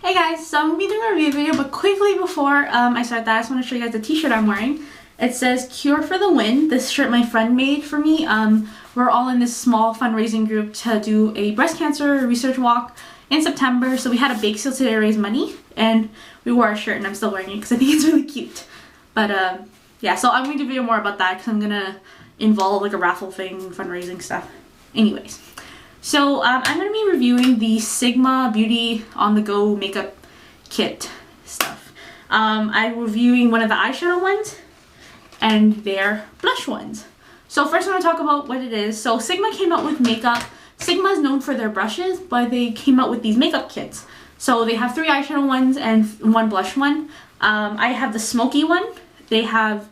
Hey guys, so I'm going to be doing a review video, but quickly before I start that, I just want to show you guys the t-shirt I'm wearing. It says Cure for the Win. This shirt my friend made for me. We're all in this small fundraising group to do a breast cancer research walk in September, so we had a bake sale today to raise money, and we wore our shirt, and I'm still wearing it because I think it's really cute. But yeah, so I'm going to do a video more about that because I'm going to involve like a raffle thing, fundraising stuff. Anyways. So I'm going to be reviewing the Sigma Beauty on the Go makeup kit stuff. I'm reviewing one of the eyeshadow ones and their blush ones. So first I'm going to talk about what it is. So Sigma came out with makeup. Sigma is known for their brushes, but they came out with these makeup kits. So they have 3 eyeshadow ones and 1 blush one. I have the smoky one. They have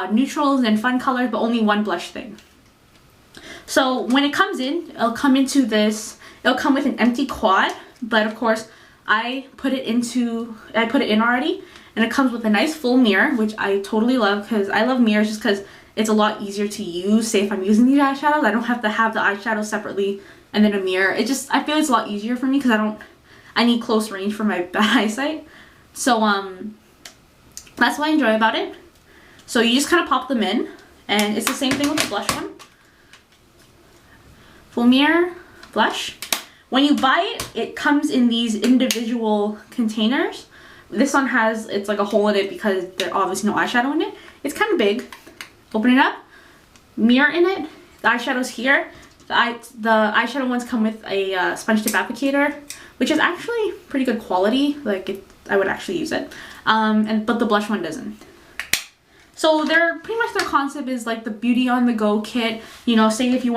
neutrals and fun colors, but only 1 blush thing. So when it comes in, it'll come into this, it'll come with an empty quad, but of course I put it in already, and it comes with a nice full mirror, which I totally love because I love mirrors just because it's a lot easier to use. Say if I'm using these eyeshadows, I don't have to have the eyeshadow separately and then a mirror. I feel it's a lot easier for me because I need close range for my bad eyesight. So that's what I enjoy about it. So you just kind of pop them in, and it's the same thing with the blush one. Full mirror, blush. When you buy it, it comes in these individual containers. This one it's like a hole in it because there's obviously no eyeshadow in it. It's kind of big. Open it up, mirror in it. The eyeshadow's here. The eyeshadow ones come with a sponge tip applicator, which is actually pretty good quality. I would actually use it. But the blush one doesn't. So pretty much their concept is like the Beauty on the Go kit. You know, say if you're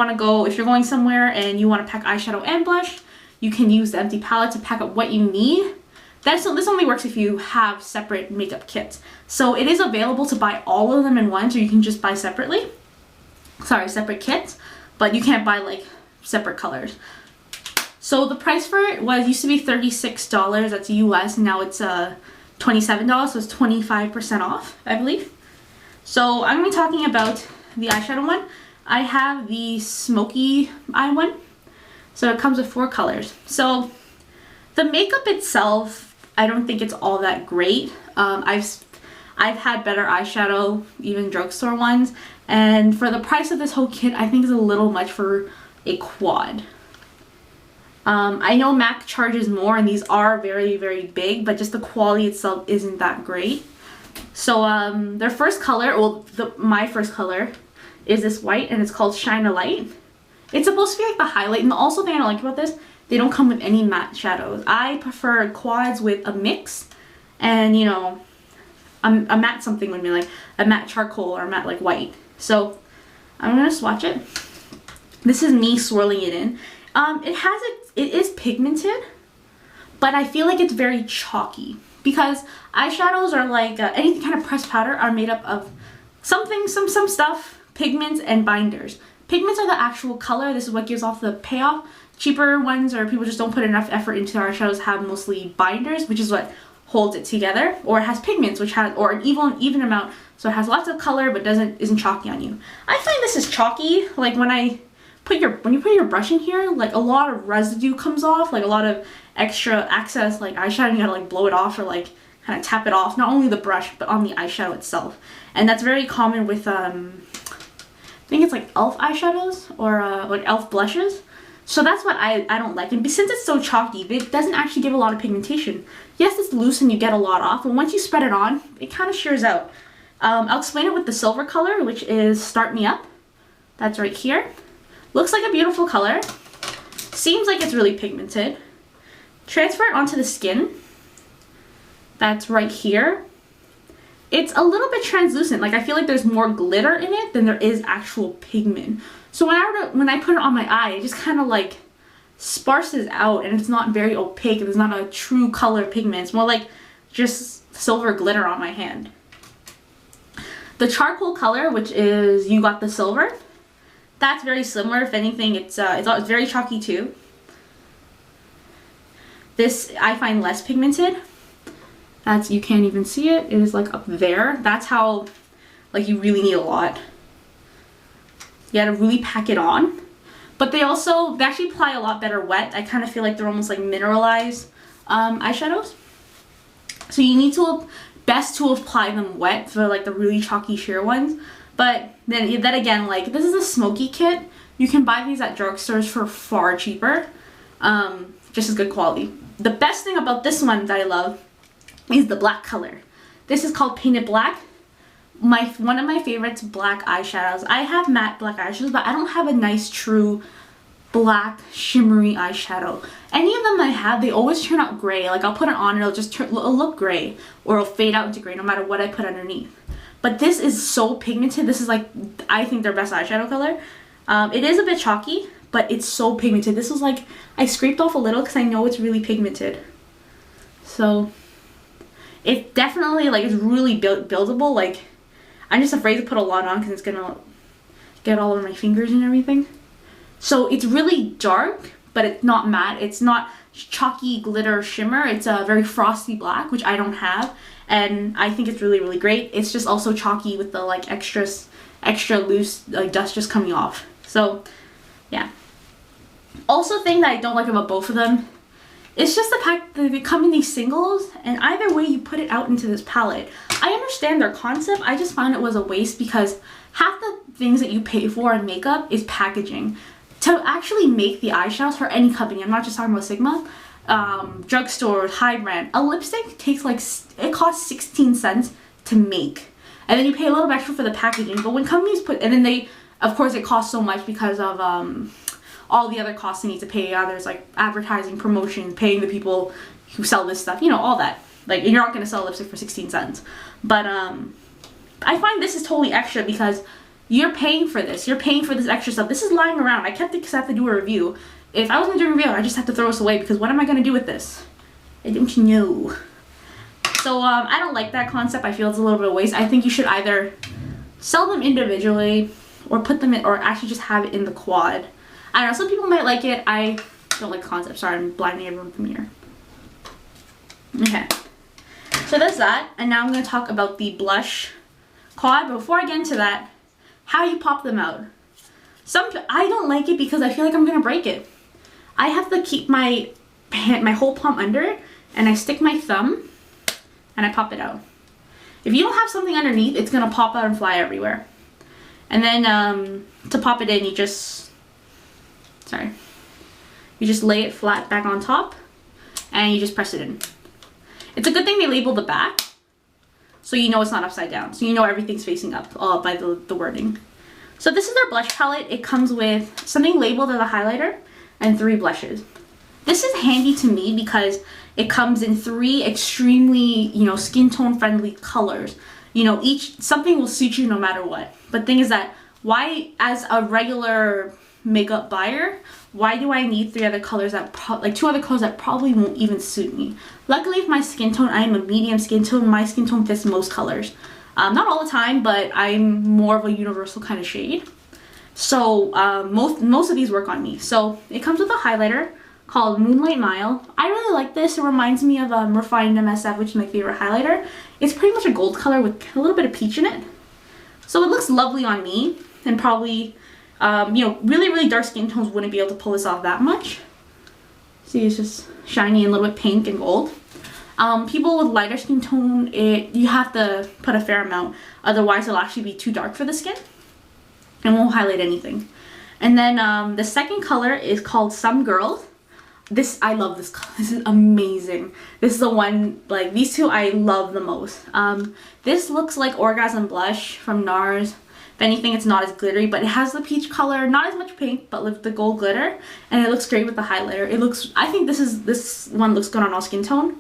going somewhere and you want to pack eyeshadow and blush, you can use the empty palette to pack up what you need. This only works if you have separate makeup kits. So it is available to buy all of them in one, so you can just buy separate kits, but you can't buy like separate colors. So the price for it used to be $36, that's US, now it's $27, so it's 25% off, I believe. So I'm going to be talking about the eyeshadow one. I have the smoky eye one. So it comes with 4 colors. So the makeup itself, I don't think it's all that great. I've had better eyeshadow, even drugstore ones. And for the price of this whole kit, I think it's a little much for a quad. I know MAC charges more, and these are very, very big, but just the quality itself isn't that great. So their first color, my first color is this white, and it's called Shine a Light. It's supposed to be like the highlight, and the also thing I don't like about this, they don't come with any matte shadows. I prefer quads with a mix, and you know, a matte something would be like a matte charcoal or a matte like white. So I'm gonna swatch it. This is me swirling it in. It is pigmented, but I feel like it's very chalky. Because eyeshadows are like anything kind of pressed powder are made up of some stuff, pigments, and binders. Pigments are the actual color. This is what gives off the payoff. Cheaper ones, or people just don't put enough effort into their eyeshadows, have mostly binders, which is what holds it together. Or it has pigments, or an even amount, so it has lots of color but isn't chalky on you. I find this is chalky. Like when you put your brush in here, like a lot of residue comes off, like a lot of extra excess like eyeshadow, you gotta like blow it off or like kind of tap it off, not only the brush but on the eyeshadow itself. And that's very common with I think it's like e.l.f. eyeshadows or like e.l.f. blushes. So that's what I don't like. And since it's so chalky, it doesn't actually give a lot of pigmentation. Yes, it's loose and you get a lot off, but once you spread it on, it kind of shears out. I'll explain it with the silver color, which is Start Me Up. That's right here. Looks like a beautiful color. Seems like it's really pigmented. Transfer it onto the skin. That's right here. It's a little bit translucent. Like I feel like there's more glitter in it than there is actual pigment. So when I put it on my eye, it just kind of like sparses out, and it's not very opaque. There's not a true color pigment. It's more like just silver glitter on my hand. The charcoal color, which is You Got the Silver, that's very similar. If anything, it's very chalky too. This I find less pigmented. You can't even see it. It is like up there. That's how, like, you really need a lot. You gotta really pack it on. But they actually apply a lot better wet. I kind of feel like they're almost like mineralized eyeshadows. So you need to, best to apply them wet for like the really chalky sheer ones. But then again, like this is a Smokey Kit. You can buy these at drugstores for far cheaper. Just as good quality. The best thing about this one that I love is the black color. This is called Painted Black. One of my favorites, black eyeshadows. I have matte black eyeshadows, but I don't have a nice true black shimmery eyeshadow. Any of them I have, they always turn out gray. Like I'll put it on and it'll look gray, or it'll fade out into gray no matter what I put underneath. But this is so pigmented. This is like, I think, their best eyeshadow color. It is a bit chalky, but it's so pigmented. This was like, I scraped off a little because I know it's really pigmented. So it definitely like is really buildable. Like I'm just afraid to put a lot on because it's gonna get all over my fingers and everything. So it's really dark, but it's not matte. It's not chalky glitter shimmer. It's a very frosty black, which I don't have, and I think it's really, really great. It's just also chalky with the like extra loose like dust just coming off. So yeah. Also, thing that I don't like about both of them, it's just the fact that they come in these singles, and either way you put it out into this palette. I understand their concept. I just found it was a waste because half the things that you pay for in makeup is packaging. To actually make the eyeshadows for any company, I'm not just talking about Sigma, drugstores, high brand, a lipstick takes like, it costs 16 cents to make. And then you pay a little extra for the packaging. But when companies put, and then they, of course it costs so much because of all the other costs they need to pay. There's like advertising, promotion, paying the people who sell this stuff, you know, all that. Like you're not going to sell lipstick for 16 cents. But I find this is totally extra because you're paying for this. You're paying for this extra stuff. This is lying around. I kept it because I have to do a review. If I was going to do a review, I just have to throw this away because what am I going to do with this? I don't know. So I don't like that concept. I feel it's a little bit of waste. I think you should either sell them individually or put them in, or actually just have it in the quad. I don't know. Some people might like it. I don't like the concept. Sorry, I'm blinding everyone from here. Okay. So that's that. And now I'm going to talk about the blush quad. But before I get into that, how you pop them out. I don't like it because I feel like I'm gonna break it. I have to keep my whole palm under it, and I stick my thumb and I pop it out. If you don't have something underneath, it's gonna pop out and fly everywhere. And then to pop it in, you just lay it flat back on top and you just press it in. It's a good thing they label the back, so you know it's not upside down. So you know everything's facing up by the wording. So this is their blush palette. It comes with something labeled as a highlighter and 3 blushes. This is handy to me because it comes in 3 extremely, you know, skin tone friendly colors. You know, something will suit you no matter what. But thing is that why, as a regular makeup buyer, why do I need 3 other colors that 2 other colors that probably won't even suit me? Luckily for my skin tone, I am a medium skin tone. My skin tone fits most colors. Not all the time, but I'm more of a universal kind of shade. So most of these work on me. So it comes with a highlighter called Moonlight Mile. I really like this. It reminds me of Refined MSF, which is my favorite highlighter. It's pretty much a gold color with a little bit of peach in it. So it looks lovely on me, and probably you know, really, really dark skin tones wouldn't be able to pull this off that much. See, it's just shiny and a little bit pink and gold. People with lighter skin tone, you have to put a fair amount, otherwise it'll actually be too dark for the skin and won't highlight anything. And then the second color is called Some Girls. I love this color. This is amazing. This is the one, like, these two I love the most. This looks like Orgasm Blush from NARS. If anything, it's not as glittery, but it has the peach color, not as much pink, but with the gold glitter, and it looks great with the highlighter. I think this one looks good on all skin tone,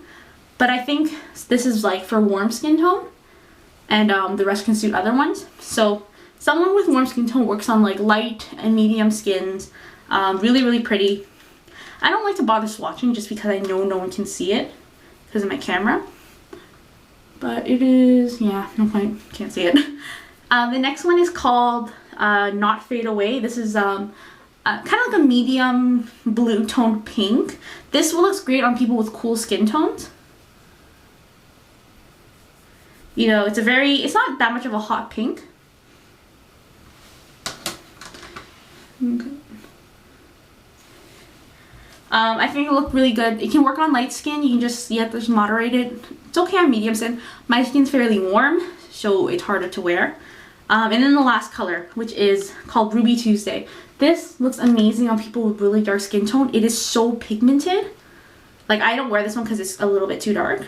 but I think this is like for warm skin tone, and the rest can suit other ones. So someone with warm skin tone works on like light and medium skins. Really, really pretty. I don't like to bother swatching just because I know no one can see it because of my camera, but it is, yeah, no point, can't see it. The next one is called Not Fade Away. This is kind of like a medium blue toned pink. This looks great on people with cool skin tones. You know, it's not that much of a hot pink. Okay. I think it looked really good. It can work on light skin. You have to just moderate it. It's okay on medium skin. My skin's fairly warm, so it's harder to wear. And then the last color, which is called Ruby Tuesday. This looks amazing on people with really dark skin tone. It is so pigmented. Like, I don't wear this one because it's a little bit too dark.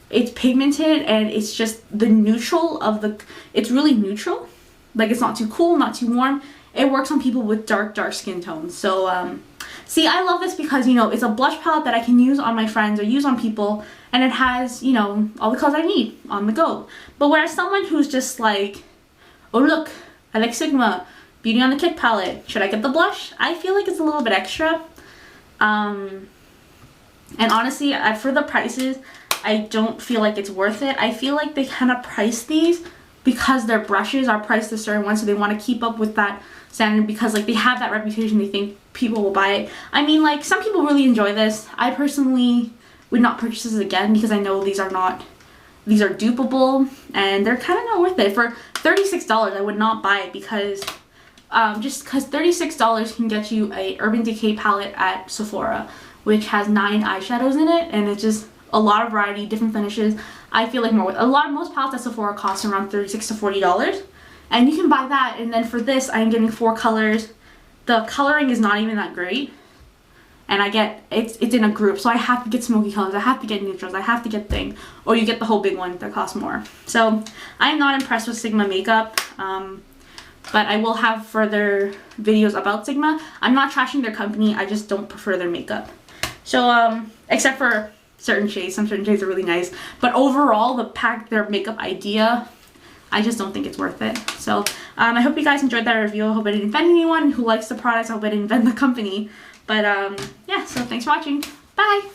It's pigmented, and it's just the neutral of the, it's really neutral. Like, it's not too cool, not too warm. It works on people with dark skin tones. So, see, I love this because, you know, it's a blush palette that I can use on my friends or use on people, and it has, you know, all the colors I need on the go. But whereas someone who's just like, oh look, I like Sigma, Beauty on the Kit palette, should I get the blush? I feel like it's a little bit extra. And honestly, for the prices, I don't feel like it's worth it. I feel like they kind of price these because their brushes are priced a certain one, so they want to keep up with that standard because, like, they have that reputation. They think people will buy it. I mean, like, some people really enjoy this. I personally would not purchase this again because I know these are dupable and they're kind of not worth it. For $36, I would not buy it because just because $36 can get you a Urban Decay palette at Sephora, which has 9 eyeshadows in it, and it's just a lot of variety, different finishes. I feel like most palettes at Sephora cost around $36 to $40, and you can buy that. And then for this, I'm getting 4 colors. The coloring is not even that great, and I get it's in a group, so I have to get smoky colors, I have to get neutrals, I have to get thing, or you get the whole big one that costs more. So I'm not impressed with Sigma makeup, but I will have further videos about Sigma. I'm not trashing their company, I just don't prefer their makeup. So except for certain shades, some certain shades are really nice, but overall their makeup idea, I just don't think it's worth it. So I hope you guys enjoyed that review. I hope I didn't offend anyone who likes the products. I hope I didn't offend the company. But yeah, so thanks for watching. Bye!